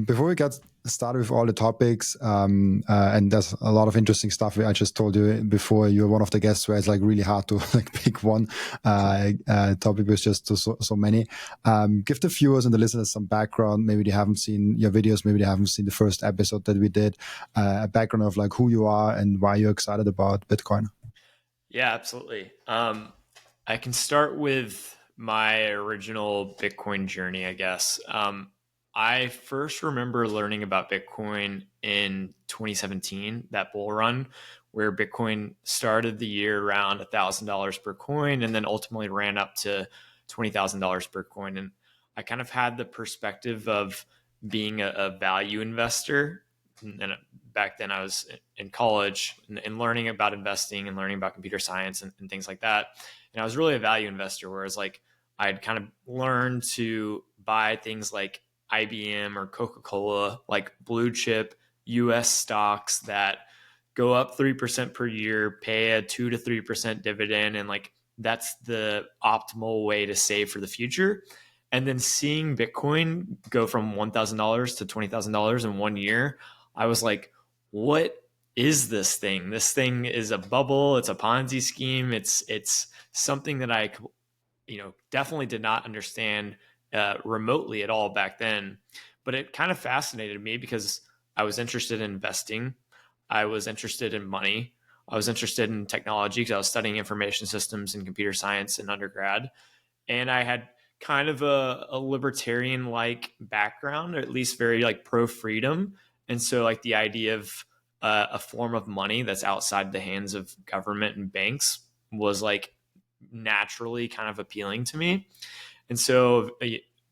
Before we get started with all the topics, and there's a lot of interesting stuff. I just told you before, you're one of the guests where it's like really hard to like pick one topic with just so many. Give the viewers and the listeners some background. Maybe they haven't seen your videos. Maybe they haven't seen the first episode that we did. A background of like who you are and why you're excited about Bitcoin. Yeah, absolutely. I can start with my original Bitcoin journey, I guess. I first remember learning about Bitcoin in 2017, that bull run, where Bitcoin started the year around $1,000 per coin and then ultimately ran up to $20,000 per coin. And I kind of had the perspective of being a value investor. And back then I was in college and learning about investing and learning about computer science and things like that. And I was really a value investor, whereas like I'd kind of learned to buy things like IBM or Coca-Cola, like blue chip US stocks that go up 3% per year, pay a 2 to 3% dividend. And like that's the optimal way to save for the future. And then seeing Bitcoin go from $1,000 to $20,000 in 1 year, I was like, what is this thing? This thing is a bubble. It's a Ponzi scheme. It's something that I, definitely did not understand remotely at all back then. But it kind of fascinated me because I was interested in investing. I was interested in money. I was interested in technology because I was studying information systems and computer science in undergrad. And I had kind of a libertarian like background, or at least very like pro freedom. And so, like, the idea of a form of money that's outside the hands of government and banks was like naturally kind of appealing to me. And so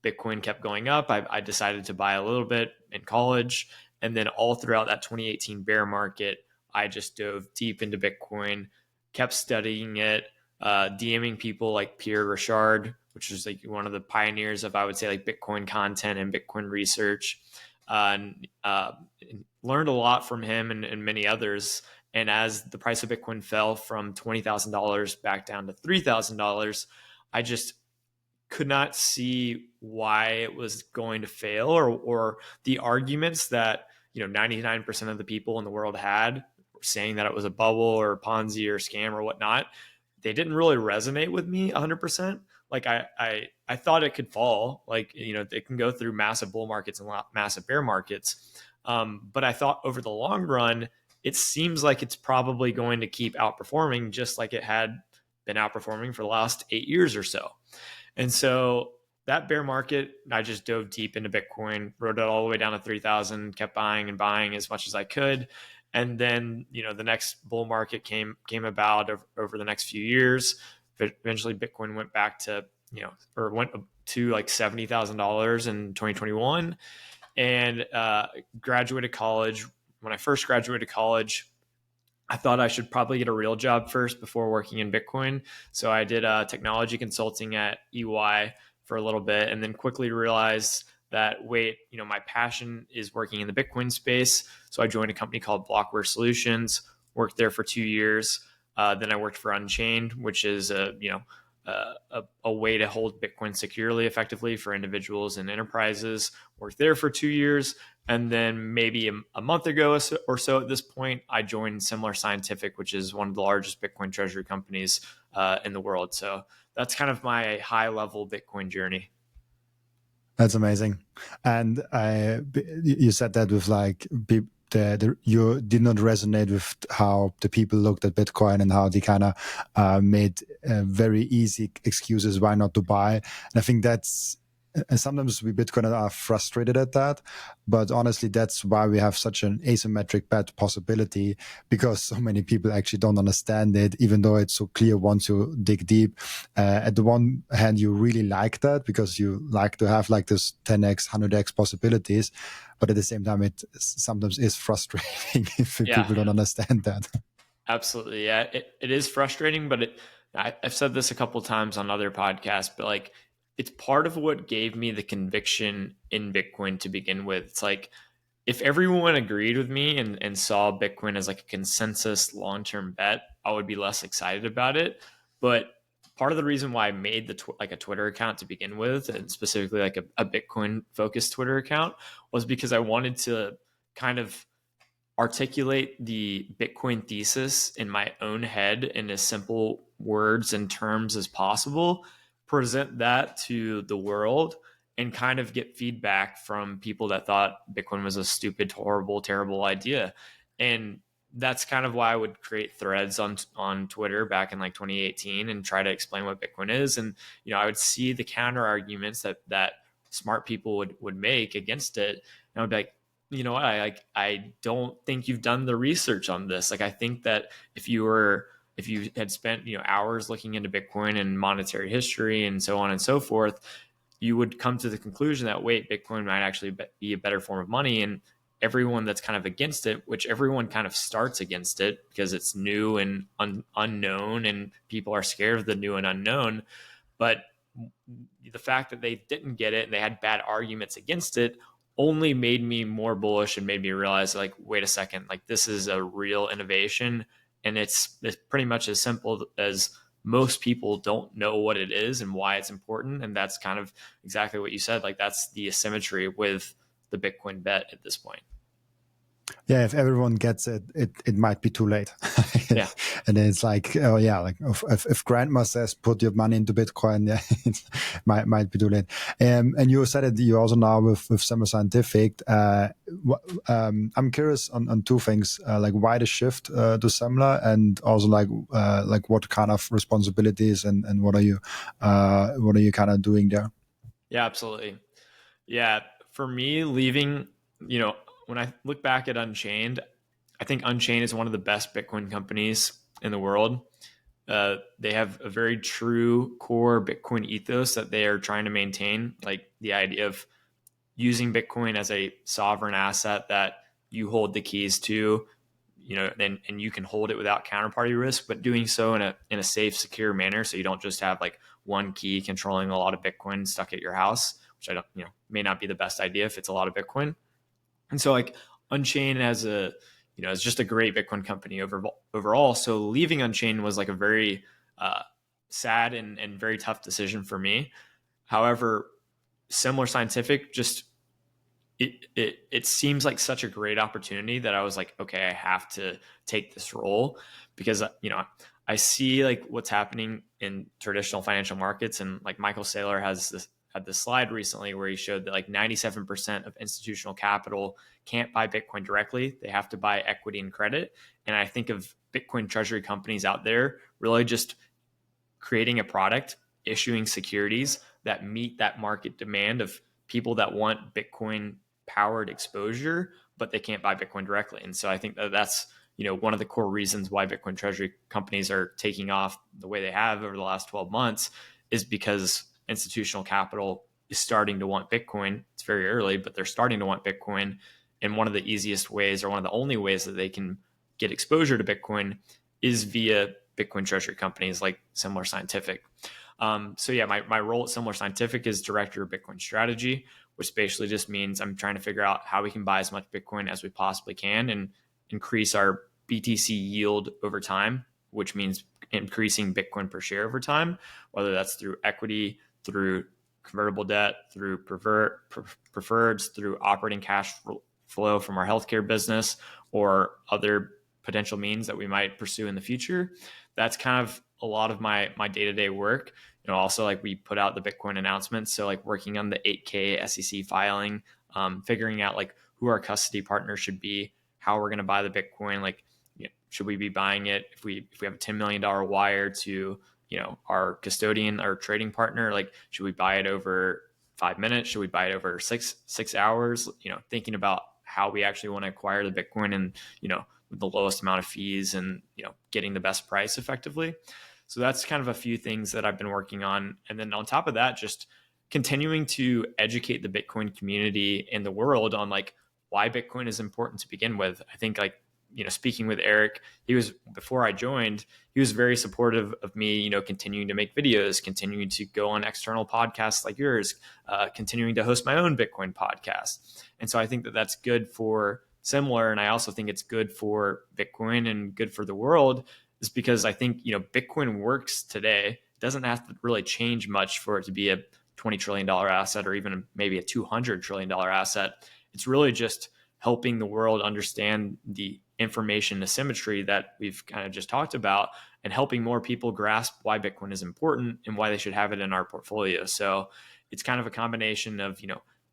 Bitcoin kept going up. I decided to buy a little bit in college. And then all throughout that 2018 bear market, I just dove deep into Bitcoin, kept studying it, DMing people like Pierre Richard, which is like one of the pioneers of, I would say, like Bitcoin content and Bitcoin research. And learned a lot from him and many others. And as the price of Bitcoin fell from $20,000 back down to $3,000, I just could not see why it was going to fail, or the arguments that 99% of the people in the world had saying that it was a bubble or a Ponzi or scam or whatnot. They didn't really resonate with me 100%. Like I thought it could fall. Like, it can go through massive bull markets and massive bear markets. But I thought over the long run, it seems like it's probably going to keep outperforming, just like it had been outperforming for the last 8 years or so. And so that bear market, I just dove deep into Bitcoin, rode it all the way down to 3,000, kept buying and buying as much as I could. And then, the next bull market came about over the next few years. Eventually Bitcoin went back to, or went to like $70,000 in 2021, and graduated college. When I first graduated college, I thought I should probably get a real job first before working in Bitcoin. So I did technology consulting at EY for a little bit, and then quickly realized that, wait, my passion is working in the Bitcoin space. So I joined a company called Blockware Solutions, worked there for 2 years. Then I worked for Unchained, which is a way to hold Bitcoin securely, effectively for individuals and enterprises. Worked there for 2 years. And then maybe a month ago or so at this point, I joined Similar Scientific, which is one of the largest Bitcoin treasury companies in the world. So that's kind of my high level Bitcoin journey. That's amazing. And you said that with like you did not resonate with how the people looked at Bitcoin and how they kind of made very easy excuses why not to buy. And I think that's, and sometimes we Bitcoiners are frustrated at that, but honestly, that's why we have such an asymmetric bet possibility, because so many people actually don't understand it, even though it's so clear once you dig deep. At the one hand, you really like that because you like to have like this 10x, 100x possibilities, but at the same time, it sometimes is frustrating if people don't understand that. Absolutely. Yeah, it is frustrating, but I've said this a couple of times on other podcasts, but like, it's part of what gave me the conviction in Bitcoin to begin with. It's like, if everyone agreed with me and saw Bitcoin as like a consensus long-term bet, I would be less excited about it. But part of the reason why I made like a Twitter account to begin with, and specifically like a Bitcoin focused Twitter account, was because I wanted to kind of articulate the Bitcoin thesis in my own head in as simple words and terms as possible, present that to the world, and kind of get feedback from people that thought Bitcoin was a stupid, horrible, terrible idea. And that's kind of why I would create threads on Twitter back in like 2018 and try to explain what Bitcoin is. And I would see the counter arguments that smart people would make against it, and I would be like, what, I don't think you've done the research on this. Like, I think that if you had spent hours looking into Bitcoin and monetary history and so on and so forth, you would come to the conclusion that, wait, Bitcoin might actually be a better form of money. And everyone that's kind of against it, which everyone kind of starts against it because it's new and unknown, and people are scared of the new and unknown. But the fact that they didn't get it and they had bad arguments against it only made me more bullish and made me realize, like, wait a second, like, this is a real innovation. And it's pretty much as simple as most people don't know what it is and why it's important. And that's kind of exactly what you said. Like, that's the asymmetry with the Bitcoin bet at this point. Yeah, if everyone gets it, it might be too late. Yeah. And then it's like, oh yeah, like if grandma says put your money into Bitcoin, yeah, it might be too late. And you said it, you also now with Summer Scientific. I'm curious on two things, like why the shift to Semler, and also like what kind of responsibilities and what are you kind of doing there? Yeah, absolutely. Yeah, for me, leaving, when I look back at Unchained, I think Unchained is one of the best Bitcoin companies in the world. They have a very true core Bitcoin ethos that they are trying to maintain, like the idea of using Bitcoin as a sovereign asset that you hold the keys to, and you can hold it without counterparty risk, but doing so in a safe, secure manner. So you don't just have like one key controlling a lot of Bitcoin stuck at your house, which I don't, may not be the best idea if it's a lot of Bitcoin. And so like Unchained as it's just a great Bitcoin company overall. So leaving Unchained was like a very sad and very tough decision for me. However, Similar Scientific just it seems like such a great opportunity that I was like, okay, I have to take this role, because I see like what's happening in traditional financial markets. And like Michael Saylor had this slide recently where he showed that like 97% of institutional capital can't buy Bitcoin directly. They have to buy equity and credit. And I think of Bitcoin treasury companies out there really just creating a product, issuing securities that meet that market demand of people that want Bitcoin powered exposure, but they can't buy Bitcoin directly. And so I think that that's one of the core reasons why Bitcoin treasury companies are taking off the way they have over the last 12 months, is because institutional capital is starting to want Bitcoin. It's very early, but they're starting to want Bitcoin. And one of the easiest ways, or one of the only ways that they can get exposure to Bitcoin, is via Bitcoin treasury companies like Similar Scientific. So yeah, my role at Similar Scientific is director of Bitcoin strategy, which basically just means I'm trying to figure out how we can buy as much Bitcoin as we possibly can and increase our BTC yield over time, which means increasing Bitcoin per share over time, whether that's through equity, through convertible debt, through preferreds, through operating cash flow from our healthcare business, or other potential means that we might pursue in the future. That's kind of a lot of my day-to-day work. Also, like, we put out the Bitcoin announcements, so like working on the 8K SEC filing, figuring out like who our custody partner should be, how we're going to buy the Bitcoin, like, should we be buying it if we have a $10 million wire to our custodian, our trading partner, like, should we buy it over 5 minutes, should we buy it over six hours, thinking about how we actually want to acquire the Bitcoin, and with the lowest amount of fees, and getting the best price effectively. So that's kind of a few things that I've been working on. And then on top of that, just continuing to educate the Bitcoin community in the world on like why Bitcoin is important to begin with. I think, like, speaking with Eric, before I joined, he was very supportive of me, continuing to make videos, continuing to go on external podcasts like yours, continuing to host my own Bitcoin podcast. And so I think that that's good for Similar. And I also think it's good for Bitcoin and good for the world, is because I think, Bitcoin works today. doesn't have to really change much for it to be a $20 trillion asset or even maybe a $200 trillion asset. It's really just helping the world understand the information asymmetry that we've kind of just talked about, and helping more people grasp why Bitcoin is important and why they should have it in our portfolio. So it's kind of a combination of,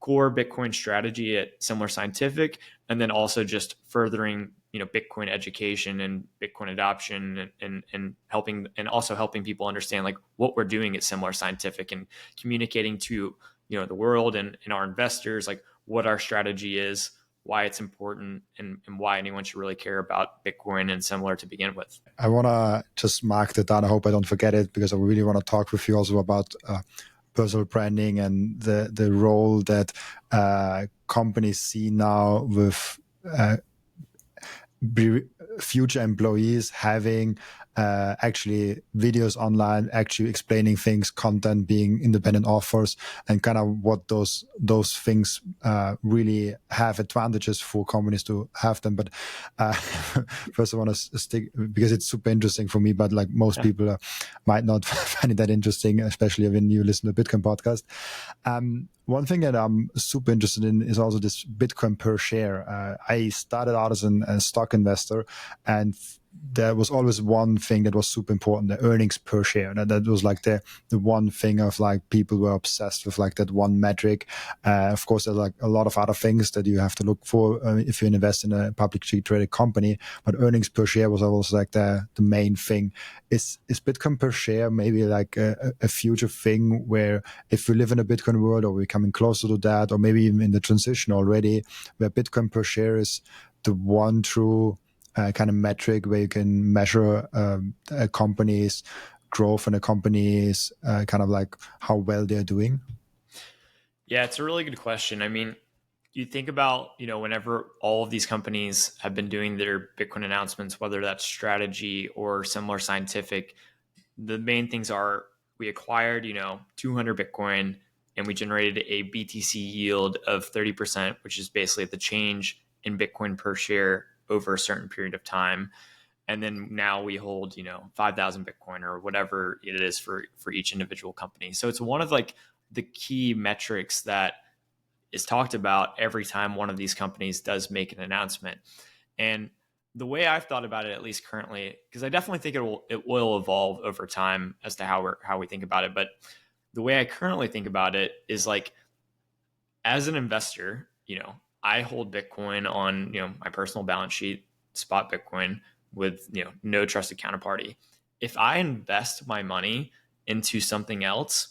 core Bitcoin strategy at Similar Scientific, and then also just furthering, Bitcoin education and Bitcoin adoption, and helping, and also helping people understand like what we're doing at Similar Scientific, and communicating to, the world and our investors, like what our strategy is, why it's important, and why anyone should really care about Bitcoin and Similar to begin with. I want to just mark that down. I hope I don't forget it, because I really want to talk with you also about personal branding and the role that companies see now with future employees having actually videos online, actually explaining things, content, being independent authors, and kind of what those things really have advantages for companies to have them. But first, I want to stick, because it's super interesting for me. But like most people might not find it that interesting, especially when you listen to Bitcoin podcast. One thing that I'm super interested in is also this Bitcoin per share. I started out as a stock investor, and there was always one thing that was super important: the earnings per share. That was like the one thing of like people were obsessed with, like that one metric. Of course, there's like a lot of other things that you have to look for if you invest in a publicly traded company, but earnings per share was always like the main thing. Is Bitcoin per share maybe like a future thing, where if we live in a Bitcoin world, or we're coming closer to that, or maybe even in the transition already, where Bitcoin per share is the one true kind of metric where you can measure a company's growth and a company's kind of like how well they're doing? Yeah, it's a really good question. I mean, you think about, whenever all of these companies have been doing their Bitcoin announcements, whether that's Strategy or Similar Scientific, the main things are: we acquired, 200 Bitcoin, and we generated a BTC yield of 30%, which is basically the change in Bitcoin per share over a certain period of time. And then now we hold, 5,000 Bitcoin or whatever it is for each individual company. So it's one of like the key metrics that is talked about every time one of these companies does make an announcement. And the way I've thought about it, at least currently, because I definitely think it will evolve over time as to how we think about it. But the way I currently think about it is like, as an investor, I hold Bitcoin on, my personal balance sheet, spot Bitcoin with, no trusted counterparty. If I invest my money into something else,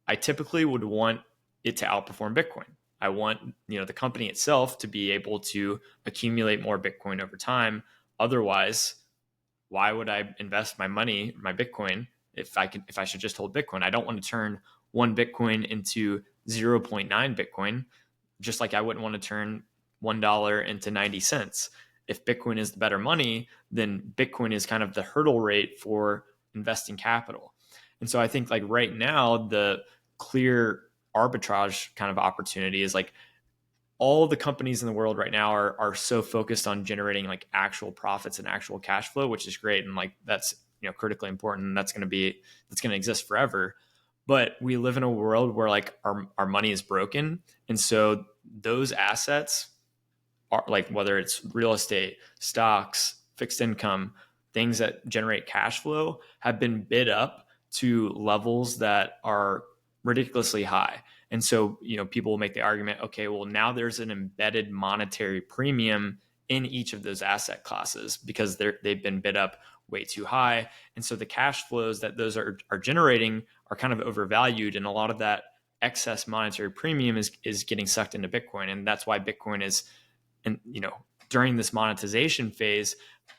I typically would want it to outperform Bitcoin. I want, the company itself to be able to accumulate more Bitcoin over time. Otherwise, why would I invest my money, my Bitcoin, if I should just hold Bitcoin? I don't want to turn one Bitcoin into zero point 0.9 Bitcoin, just like I wouldn't want to turn $1 into 90 cents. If Bitcoin is the better money, then Bitcoin is kind of the hurdle rate for investing capital. And so I think like right now, the clear arbitrage kind of opportunity is like, all the companies in the world right now are so focused on generating like actual profits and actual cash flow, which is great. And like, that's, critically important. And that's going to exist forever. But we live in a world where like our money is broken. And so those assets are like, whether it's real estate, stocks, fixed income, things that generate cash flow, have been bid up to levels that are ridiculously high. And so, people will make the argument, okay, well, now there's an embedded monetary premium in each of those asset classes because they've been bid up way too high. And so the cash flows that those are generating are kind of overvalued. And a lot of that excess monetary premium is getting sucked into Bitcoin. And that's why Bitcoin is, and during this monetization phase,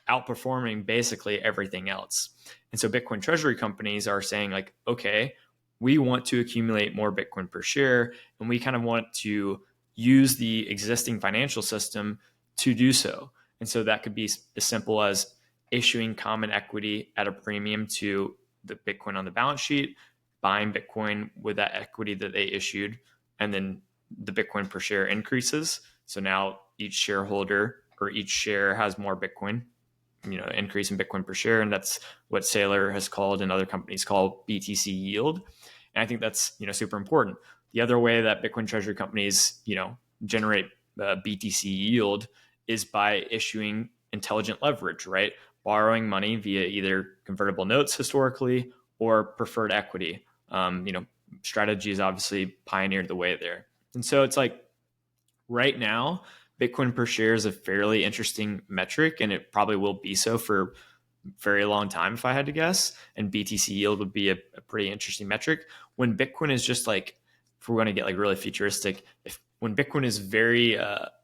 outperforming basically everything else. And so Bitcoin treasury companies are saying like, okay, we want to accumulate more Bitcoin per share, and we kind of want to use the existing financial system to do so. And so that could be as simple as issuing common equity at a premium to the Bitcoin on the balance sheet, buying Bitcoin with that equity that they issued, and then the Bitcoin per share increases. So now each shareholder or each share has more Bitcoin, increase in Bitcoin per share, and that's what Saylor has called and other companies call BTC yield. And I think that's super important. The other way that Bitcoin treasury companies generate BTC yield is by issuing intelligent leverage, right? Borrowing money via either convertible notes historically or preferred equity. Strategy has obviously pioneered the way there. And so it's like right now, Bitcoin per share is a fairly interesting metric, and it probably will be so for a very long time if I had to guess. And BTC yield would be a pretty interesting metric. When Bitcoin is just like, if we're going to get like really futuristic, if when Bitcoin is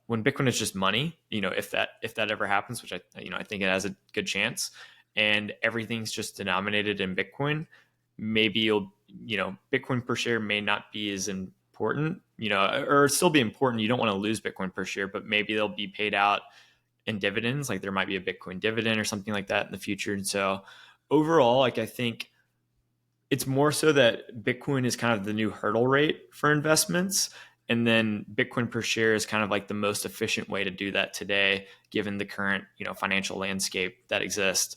when Bitcoin is just money, if that ever happens, which I think it has a good chance, and everything's just denominated in Bitcoin, maybe Bitcoin per share may not be as important, or still be important. You don't want to lose Bitcoin per share, but maybe they'll be paid out in dividends. Like there might be a Bitcoin dividend or something like that in the future. And so overall, like I think it's more so that Bitcoin is kind of the new hurdle rate for investments. And then Bitcoin per share is kind of like the most efficient way to do that today, given the current, financial landscape that exists.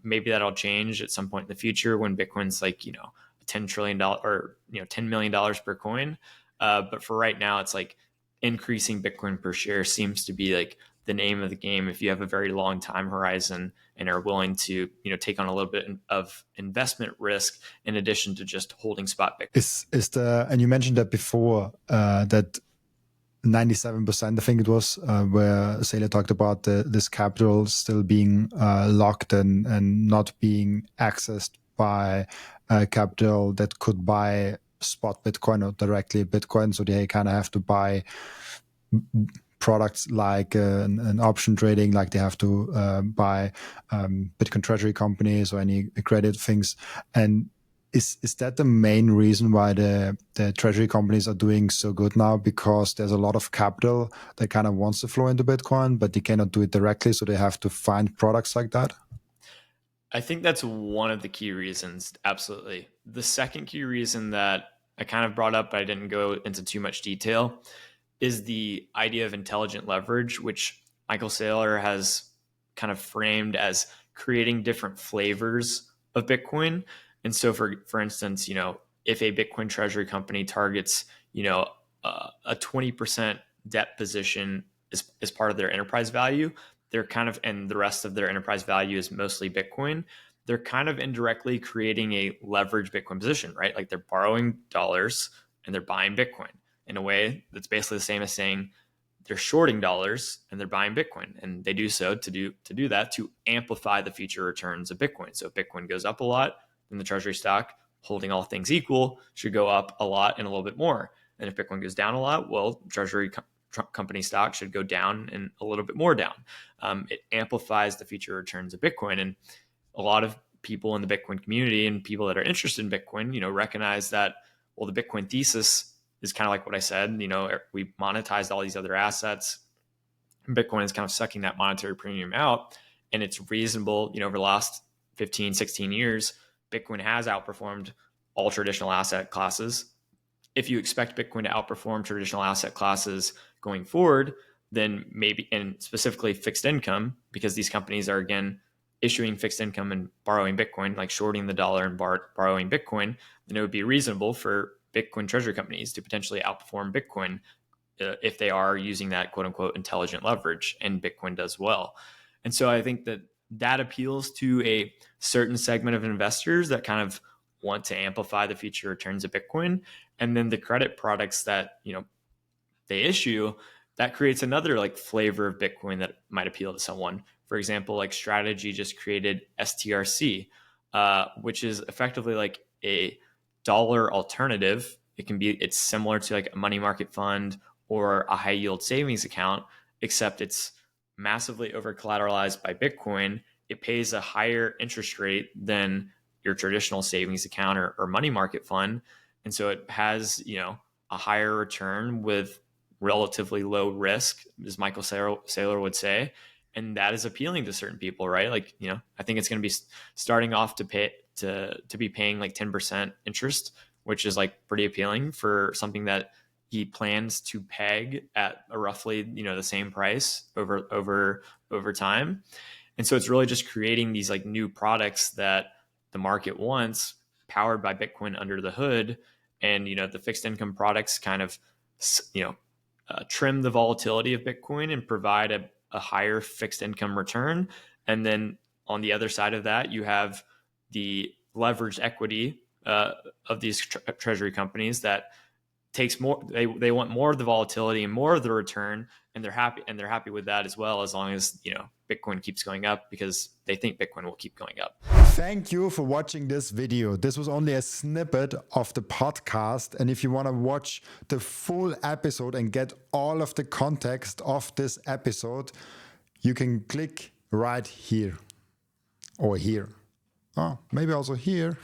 Maybe that'll change at some point in the future when Bitcoin's like, $10 trillion or, $10 million per coin. But for right now, it's like increasing Bitcoin per share seems to be like the name of the game if you have a very long time horizon and are willing to take on a little bit of investment risk in addition to just holding spot Bitcoin. And you mentioned that before, that 97%, I think it was, where Saylor talked about this capital still being locked and not being accessed by capital that could buy spot Bitcoin or directly Bitcoin. So they kind of have to buy products like an option trading, like they have to buy Bitcoin treasury companies or any credit things. And is that the main reason why the treasury companies are doing so good now? Because there's a lot of capital that kind of wants to flow into Bitcoin, but they cannot do it directly, so they have to find products like that? I think that's one of the key reasons. Absolutely. The second key reason that I kind of brought up, but I didn't go into too much detail, is the idea of intelligent leverage, which Michael Saylor has kind of framed as creating different flavors of Bitcoin. And so, for instance, if a Bitcoin treasury company targets, a 20% debt position as part of their enterprise value, they're kind of, and the rest of their enterprise value is mostly Bitcoin. They're kind of indirectly creating a leveraged Bitcoin position, right? Like they're borrowing dollars and they're buying Bitcoin in a way that's basically the same as saying they're shorting dollars and they're buying Bitcoin, and they do so to do that to amplify the future returns of Bitcoin. So if Bitcoin goes up a lot, then the treasury stock, holding all things equal, should go up a lot and a little bit more. And if Bitcoin goes down a lot, well, treasury company stock should go down and a little bit more down. It amplifies the future returns of Bitcoin, and a lot of people in the Bitcoin community and people that are interested in Bitcoin, recognize that, well, the Bitcoin thesis is kind of like what I said. We monetized all these other assets. Bitcoin is kind of sucking that monetary premium out, and it's reasonable. Over the last 15, 16 years, Bitcoin has outperformed all traditional asset classes. If you expect Bitcoin to outperform traditional asset classes going forward, then maybe, and specifically fixed income, because these companies are, again, issuing fixed income and borrowing Bitcoin, like shorting the dollar and borrowing Bitcoin, then it would be reasonable for Bitcoin treasury companies to potentially outperform Bitcoin if they are using that quote unquote intelligent leverage, and Bitcoin does well. And so I think that appeals to a certain segment of investors that kind of want to amplify the future returns of Bitcoin. And then the credit products that, they issue, that creates another like flavor of Bitcoin that might appeal to someone. For example, like Strategy just created STRC, which is effectively like a dollar alternative. It's similar to like a money market fund or a high yield savings account, except it's massively over collateralized by Bitcoin. It pays a higher interest rate than your traditional savings account or money market fund. And so it has, a higher return with relatively low risk, as Michael Saylor would say. And that is appealing to certain people, right? Like, I think it's going to be starting off to be paying like 10% interest, which is like pretty appealing for something that he plans to peg at a roughly, the same price over time. And so it's really just creating these like new products that the market wants, powered by Bitcoin under the hood. And the fixed income products kind of trim the volatility of Bitcoin and provide a higher fixed income return. And then on the other side of that, you have the leveraged equity of these treasury companies that takes more. They want more of the volatility and more of the return, and they're happy with that as well, as long as Bitcoin keeps going up, because they think Bitcoin will keep going up. Thank you for watching this video. This was only a snippet of the podcast. And if you want to watch the full episode and get all of the context of this episode, you can click right here or here. Oh, maybe also here.